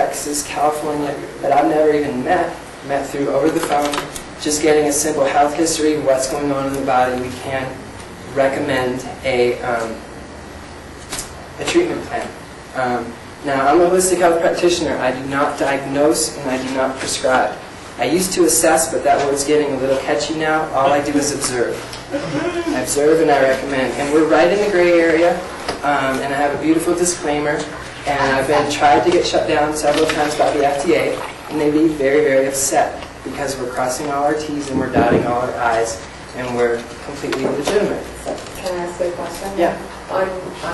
Texas, California, that I've never even met through over the phone, just getting a simple health history, what's going on in the body. We can recommend a treatment plan. Now, I'm a holistic health practitioner. I do not diagnose and I do not prescribe. I used to assess, but that word's getting a little catchy now. All I do is observe. I observe and I recommend. And we're right in the gray area, and I have a beautiful disclaimer. And I've been tried to get shut down several times by the FDA, and they'd be very, very upset because we're crossing all our T's and we're dotting all our I's, and we're completely legitimate. Can I ask you a question? Yeah. On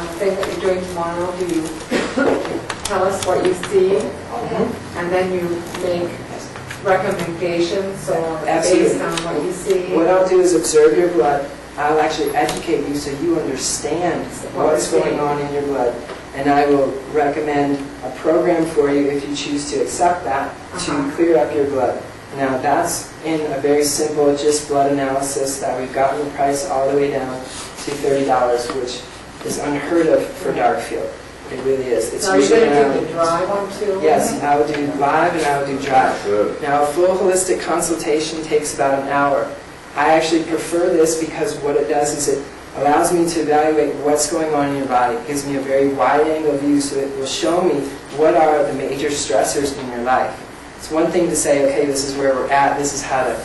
the thing that you're doing tomorrow, do you tell us what you see, and then you make recommendations or based on what you see? What I'll do is observe your blood. I'll actually educate you so you understand what's going on in your blood. And I will recommend a program for you if you choose to accept that to clear up your blood. Now that's in a very simple just blood analysis that we've gotten the price all the way down to $30, which is unheard of for Darkfield. It really is. It's Are you going to do the dry one too? Yes, I will do live and I will do dry. Now a full holistic consultation takes about an hour. I actually prefer this because what it does is it allows me to evaluate what's going on in your body. It gives me a very wide-angle view, so it will show me what are the major stressors in your life. It's one thing to say, okay, this is where we're at, this is how to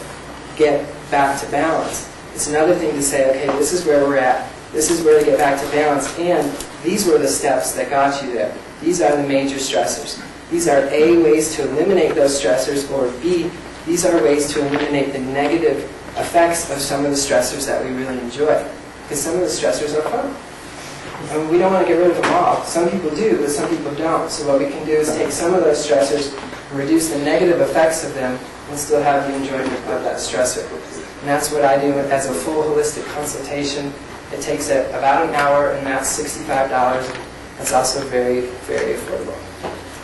get back to balance. It's another thing to say, okay, this is where we're at, this is where to get back to balance, and these were the steps that got you there. These are the major stressors. These are A, ways to eliminate those stressors, or B, these are ways to eliminate the negative effects of some of the stressors that we really enjoy. Because some of the stressors are fun. And we don't want to get rid of them all. Some people do, but some people don't. So what we can do is take some of those stressors and reduce the negative effects of them and still have the enjoyment of that stressor. And that's what I do as a full holistic consultation. It takes about an hour, and that's $65. That's also very, very affordable.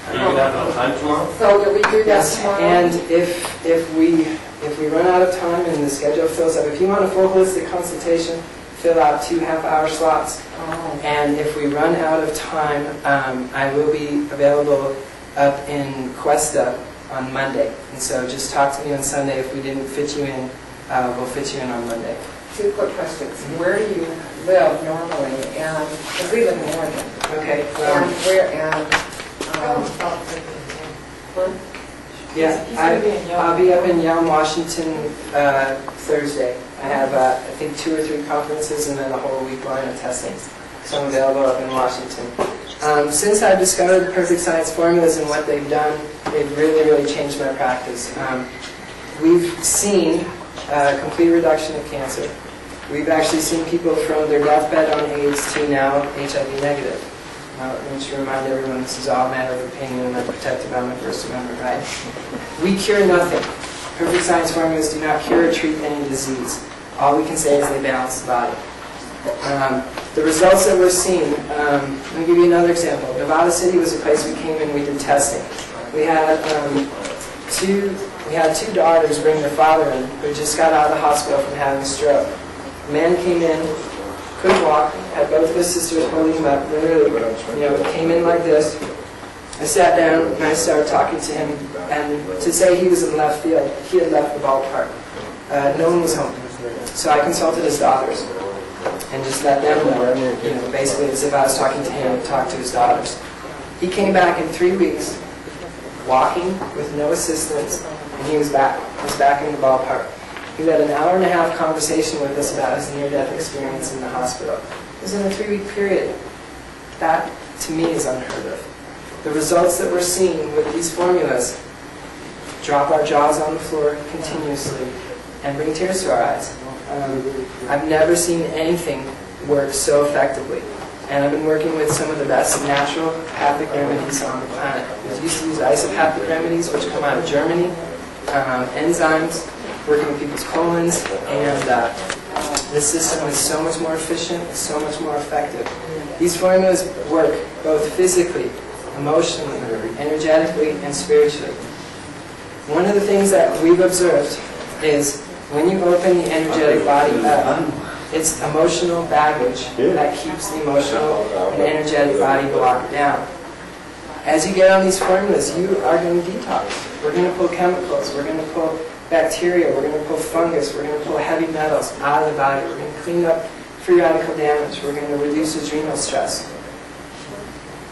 Are you going to have enough time tomorrow? So will we do that Yes, tomorrow? and if we run out of time and the schedule fills up, if you want a full holistic consultation, fill out 2 half-hour slots. And if we run out of time, I will be available up in Cuesta on Monday. And so just talk to me on Sunday. If we didn't fit you in, we'll fit you in on Monday. 2 quick questions. Where do you live normally? And because we live in Oregon. Okay. And where? And yeah, I'll be up in Yelm, Washington Thursday. I have, I think, 2 or 3 conferences and then a whole week line of testing. So I'm available up in Washington. Since I've discovered the Perfect Science formulas and what they've done, they've really, really changed my practice. We've seen complete reduction of cancer. We've actually seen people from their deathbed on AIDS to now HIV negative. Let me just remind everyone, this is all a matter of opinion and I'm protected by my First Amendment right. We cure nothing. Perfect Science formulas do not cure or treat any disease. All we can say is they balance the body. The results that we're seeing, let me give you another example. Nevada City was a place we came in, we did testing. We had two daughters bring their father in who just got out of the hospital from having a stroke. A man came in, couldn't walk, had both of his sisters holding him up, literally, came in like this. I sat down and I started talking to him, and to say he was in left field, he had left the ballpark. No one was home. So I consulted his daughters and just let them know, basically as if I was talking to him, talk to his daughters. He came back in 3 weeks, walking with no assistance, and he was back. He was back in the ballpark. He had an hour-and-a-half conversation with us about his near-death experience in the hospital. It was in a 3-week period. That, to me, is unheard of. The results that we're seeing with these formulas drop our jaws on the floor continuously and bring tears to our eyes. I've never seen anything work so effectively. And I've been working with some of the best naturopathic remedies on the planet. We used to use isopathic remedies, which come out of Germany, enzymes, working with people's colons, and this system is so much more efficient, so much more effective. These formulas work both physically, emotionally, energetically, and spiritually. One of the things that we've observed is when you open the energetic body up, it's emotional baggage that keeps the emotional and energetic body locked down. As you get on these formulas, you are going to detox. We're going to pull chemicals, we're going to pull bacteria, we're going to pull fungus, we're going to pull heavy metals out of the body, we're going to clean up free radical damage, we're going to reduce adrenal stress.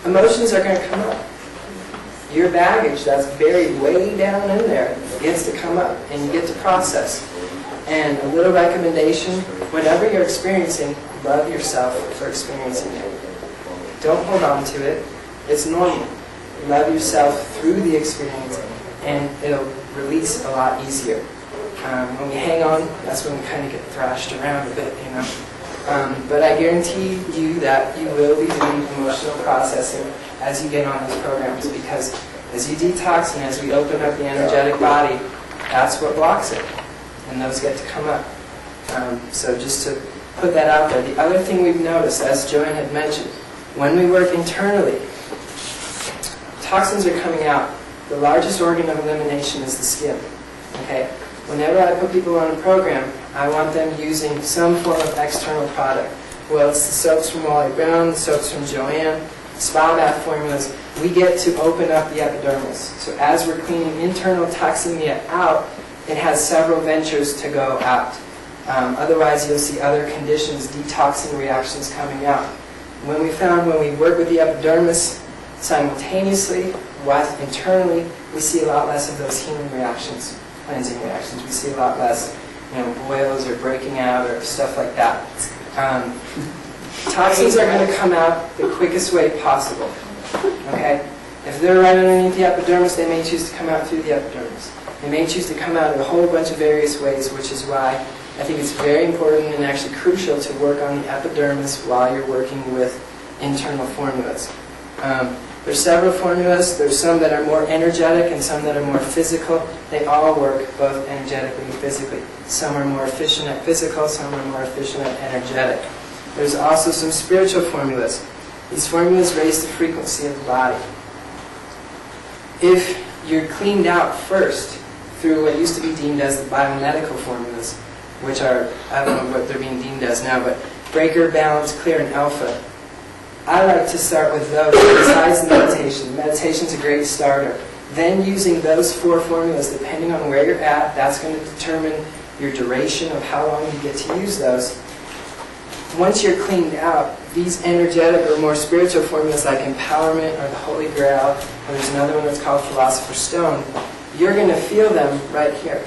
Emotions are going to come up. Your baggage that's buried way down in there gets to come up and you get to process. And a little recommendation, whatever you're experiencing, love yourself for experiencing it. Don't hold on to it. It's normal. Love yourself through the experience and it'll release a lot easier. When we hang on, that's when we kind of get thrashed around a bit, you know. But I guarantee you that you will be doing emotional processing as you get on these programs, because as you detox and as we open up the energetic body, that's what blocks it. And those get to come up. So just to put that out there. The other thing we've noticed, as Joanne had mentioned, when we work internally, toxins are coming out. The largest organ of elimination is the skin. Okay? Whenever I put people on a program, I want them using some form of external product. Well, it's the soaps from Wally Brown, the soaps from Joanne, spa bath formulas. We get to open up the epidermis. So as we're cleaning internal toxemia out, it has several ventures to go out. Otherwise, you'll see other conditions, detoxing reactions coming out. When we found when we work with the epidermis simultaneously, internally, we see a lot less of those healing reactions, cleansing reactions. We see a lot less, boils or breaking out or stuff like that. Toxins are going to come out the quickest way possible. Okay? If they're right underneath the epidermis, they may choose to come out through the epidermis. They may choose to come out in a whole bunch of various ways, which is why I think it's very important and actually crucial to work on the epidermis while you're working with internal formulas. There's several formulas. There's some that are more energetic and some that are more physical. They all work both energetically and physically. Some are more efficient at physical, some are more efficient at energetic. There's also some spiritual formulas. These formulas raise the frequency of the body. If you're cleaned out first through what used to be deemed as the biomedical formulas, which are, I don't know what they're being deemed as now, but Breaker, Balance, Clear, and Alpha. I like to start with those besides the meditation. Meditation's a great starter. Then using those 4 formulas, depending on where you're at, that's going to determine your duration of how long you get to use those. Once you're cleaned out, these energetic or more spiritual formulas like Empowerment or the Holy Grail, or there's another one that's called Philosopher's Stone, you're going to feel them right here.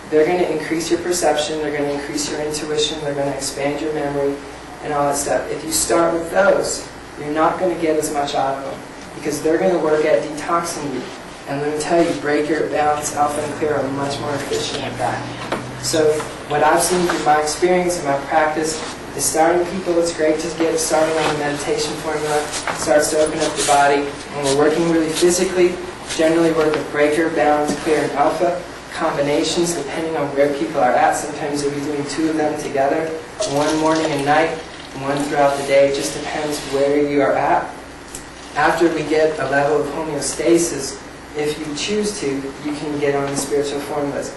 They're going to increase your perception, they're going to increase your intuition, they're going to expand your memory, and all that stuff. If you start with those, you're not going to get as much out of them, because they're going to work at detoxing you. And let me tell you, Breaker, Balance, Alpha, and Clear are much more efficient at that. So what I've seen through my experience and my practice is starting people, it's great to get started on the meditation formula. It starts to open up the body. When we're working really physically, generally work with Breaker, Balance, Clear, and Alpha. Combinations, depending on where people are at. Sometimes you'll be doing 2 of them together, one morning and night, one throughout the day. It just depends where you are at. After we get a level of homeostasis, if you choose to, you can get on the spiritual formulas.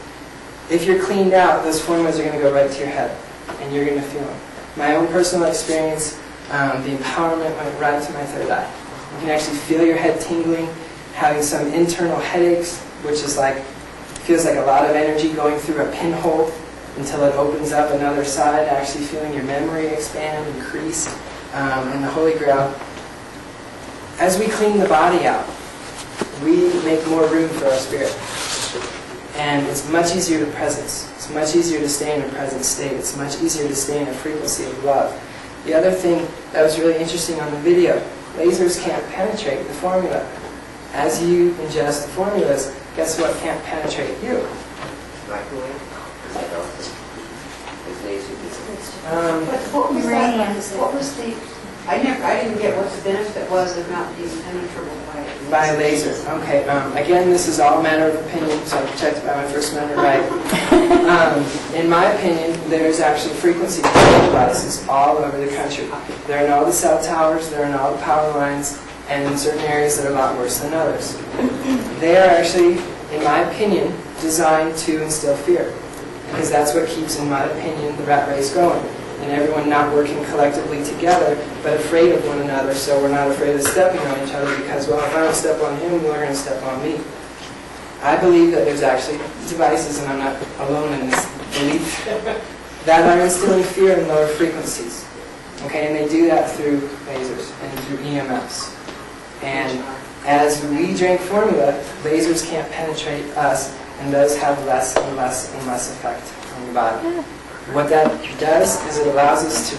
If you're cleaned out, those formulas are going to go right to your head, and you're going to feel them. My own personal experience, the Empowerment went right to my 3rd eye. You can actually feel your head tingling, having some internal headaches, which is like, feels like a lot of energy going through a pinhole until it opens up another side, actually feeling your memory expand, increase, and the Holy Grail. As we clean the body out, we make more room for our spirit. And it's much easier to presence. It's much easier to stay in a present state. It's much easier to stay in a frequency of love. The other thing that was really interesting on the video, lasers can't penetrate the formula. As you ingest the formulas, guess what can't penetrate you? Microwave? What was that? What was the? I didn't get what the benefit was of not being penetrable by a laser. Okay. Again, this is all a matter of opinion, so I'm protected by my First Amendment right. In my opinion, there's actually frequency control devices all over the country. They're in all the cell towers, they're in all the power lines, and in certain areas that are a lot worse than others. They are actually, in my opinion, designed to instill fear. Because that's what keeps, in my opinion, the rat race going. and everyone not working collectively together, but afraid of one another, so we're not afraid of stepping on each other because, well, if I don't step on him, they're going to step on me. I believe that there's actually devices, and I'm not alone in this belief, that are instilling fear in lower frequencies. Okay, and they do that through lasers and through EMFs. And as we drink formula, lasers can't penetrate us, and those have less and less and less effect on the body. What that does is it allows us to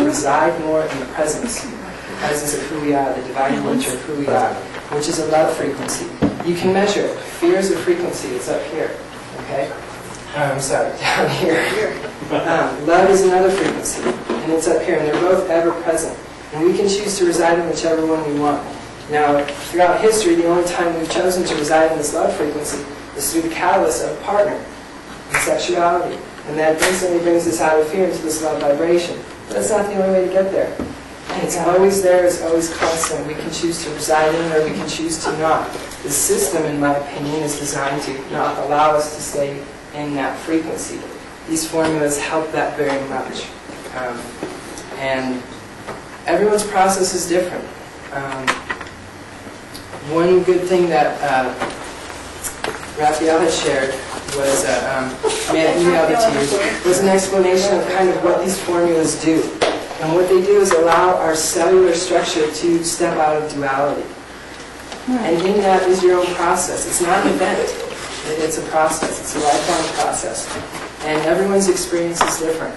reside more in the presence of who we are, the divine nature of who we are, which is a love frequency. You can measure it. Fear is a frequency. It's up here. Okay? I'm sorry, down here. Love is another frequency, and it's up here, and they're both ever present. And we can choose to reside in whichever one we want. Now, throughout history, the only time we've chosen to reside in this love frequency is through the catalyst of a partner and sexuality. And that instantly brings us out of fear into this love vibration. But that's not the only way to get there. It's always there, it's always constant. We can choose to reside in it, or we can choose to not. The system, in my opinion, is designed to not allow us to stay in that frequency. These formulas help that very much. And everyone's process is different. One good thing that Raphael had shared was, may I emailed it to you, was an explanation of kind of what these formulas do. And what they do is allow our cellular structure to step out of duality. And in that is your own process. It's not an event. It's a process. It's a lifelong process. And everyone's experience is different.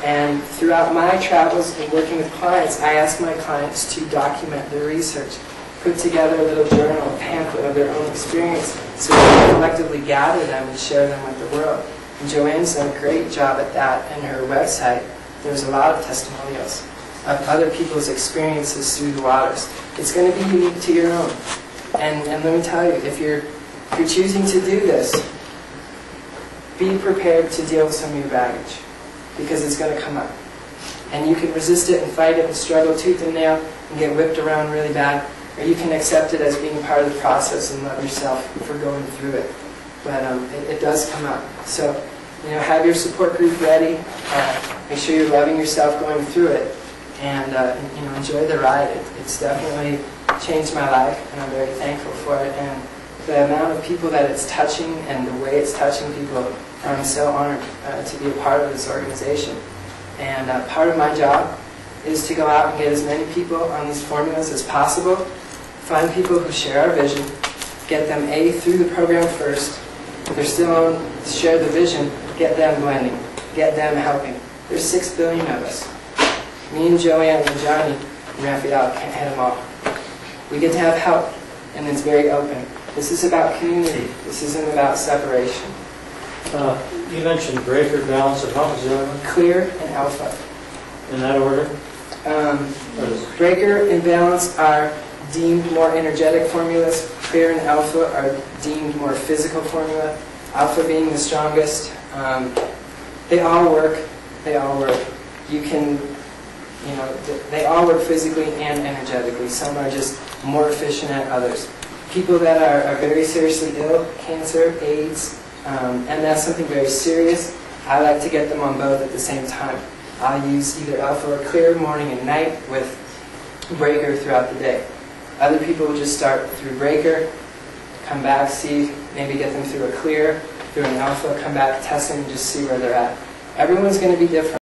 And throughout my travels and working with clients, I ask my clients to document their research, put together a little journal, a pamphlet of their own experience, so we can collectively gather them and share them with the world. And Joanne's done a great job at that in her website. There's a lot of testimonials of other people's experiences through the waters. It's going to be unique to your own. And let me tell you, if you're choosing to do this, be prepared to deal with some of your baggage, because it's going to come up. And you can resist it and fight it and struggle tooth and nail and get whipped around really bad, or you can accept it as being part of the process and love yourself for going through it. But it does come up. So, have your support group ready. Make sure you're loving yourself going through it, and enjoy the ride. It's definitely changed my life, and I'm very thankful for it. And the amount of people that it's touching and the way it's touching people, I'm so honored to be a part of this organization. And part of my job is to go out and get as many people on these formulas as possible, find people who share our vision, get them through the program first. If they're still on, share the vision, get them blending, get them helping. There's 6 billion of us. Me and Joanne and Johnny and Raphael can't head them all. We get to have help, and it's very open. This is about community. This isn't about separation. You mentioned breaker, balance, and what was the other one? Clear and alpha. In that order? Breaker and balance are deemed more energetic formulas. Clear and alpha are deemed more physical formula. Alpha being the strongest. They all work. They all work. You can, they all work physically and energetically. Some are just more efficient at others. People that are very seriously ill, cancer, AIDS, and that's something very serious, I like to get them on both at the same time. I'll use either alpha or clear morning and night with breaker throughout the day. Other people will just start through breaker, come back, see, maybe get them through a clear, through an alpha, come back, test them, and just see where they're at. Everyone's going to be different.